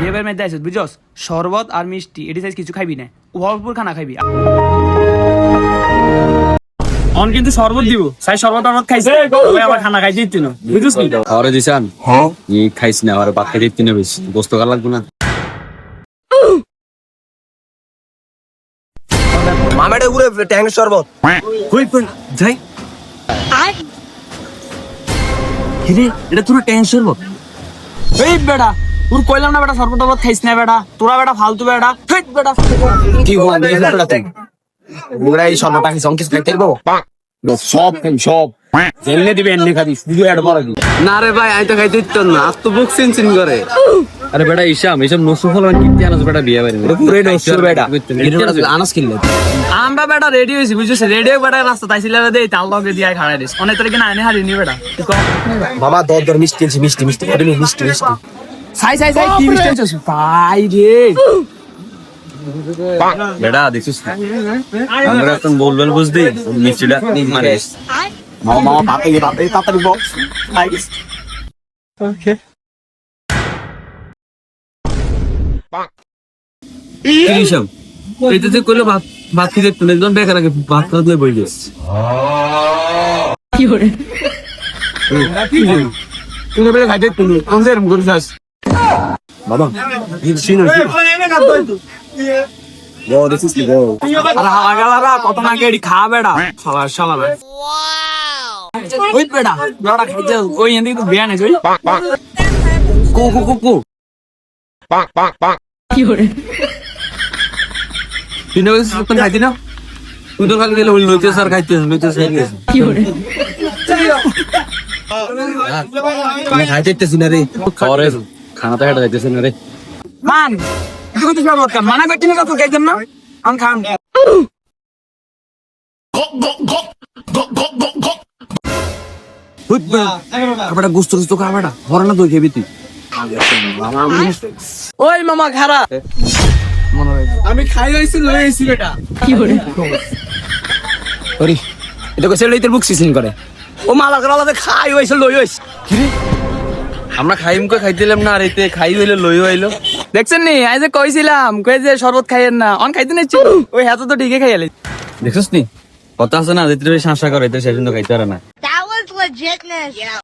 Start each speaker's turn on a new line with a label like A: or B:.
A: বিয়ের মধ্যে আছিস বুঝছস, শরবত আর মিষ্টি এটি সাইজ কিছু খাইবি না, ভরপুর খানা খাইবি। অন কিন্তু শরবত দিব, সাই শরবত খাইছে আবার খানা খাইছে দিত না, বুঝছস কি?
B: আরে দিশান ই খাইছ না, আর বাদ খাইতে দিতে না, বেশি গোস্ত খাওয়া লাগবে না।
C: মামাটা ঘুরে ট্যাঙ্ক শরবত
B: কই কোন যাই কিরে, এটা তোর টেনশন বল।
A: এই বেটা তোর কইলাম না বেটা শরবত টরবত খাইছ না বেটা, তোরা বেটা ফালতু বেটা, হেট বেটা
C: কি হওয়া দেখি না তুই বুড়া এই শরবত খাইছ অঙ্কিস খাইতে পারবো
B: সব খাই সব জেলনে দিবে এমনি খাবি শুধু এড বড় দি
D: না রে ভাই আমি তো খাইতে দিতাম না, আর তো বুক চিনচিন করে।
B: আরে বেটা ইসাম এসব নসু ফলন কিনতে আনছ বেটা বিয়ে বাড়ি
C: পুরো নসুর বেটা আনাস কিনলে
A: আমরা বেটা রেডি হইছি বুঝছস, রেডি হয়ে বেটা রাস্তা তাইছিল দেই তাল লগে দিয়া খাড়াই দিস, অনেক তারিখে না আনে হারিনি বেটা।
C: মামা দর মিষ্টি আনছি মিষ্টি মিষ্টি মিষ্টি মিষ্টি
A: সাই সাই সাই কি মিষ্টি আনছস ভাই রে?
B: বেটা দেখছিস আমরা এখন বলবেন বুঝদি মিষ্টিটা মানে
C: মামা পাতে তাড়াতাড়ি বক্স
A: ওকে
D: কি সব এটা যে কইলো ভাত ভাত কি দেখতো না, একদম বেকার আগে ভাত খাওয়া বই গেছে।
A: তুমি বেটা খাইতে তুমি কোন যে এরকম করিস
C: বাবা মিষ্টি নয় বো দিস কি বো
A: আর হালা গালারা কত না কেডি খা বেটা শালা শালা বে ওই বেটা বেটা খাইতে ওই এন্দি তো বিয়া নাই কই
D: কো কো কো কো তুই না বলছিস খাইতি না, তুই তো খালি গেলে লইতে স্যার খাইতে লইতে স্যার
C: তুমি খাইতে ইচ্ছেছি না রে
B: খাওয়ারে খানাটা হেঁটে যাইতেছে না রে।
A: মান তুই তো শরবত খা, মানা করছিস না তো খাইতেন না আম খান।
D: আবার গোস্ত গোস্ত খাবাটা হরে না, তুই খেবি তুই।
A: ওই মামা খারা আমি খাই হইছি লই আইছি বেটা
C: ওরে এটা কইছে লইতে বুক সিজন করে
A: ও মালা করালাতে খাই হইছে লই হইছে।
D: আমরা খাইম কই খাইতে দিলাম না, আর এতে খাই হইলো লই হইলো।
A: দেখছেন নি আই যে কইছিলাম কই যে শরবত খাইয়েন না, অন খাইতে নাই ওই হাতে তো ঠিকই খাইয়ালি।
B: দেখছিস নি কথা আছে না, যেতে শাসা করে সেজন্য খাইতে পারে না।
E: That was legitness.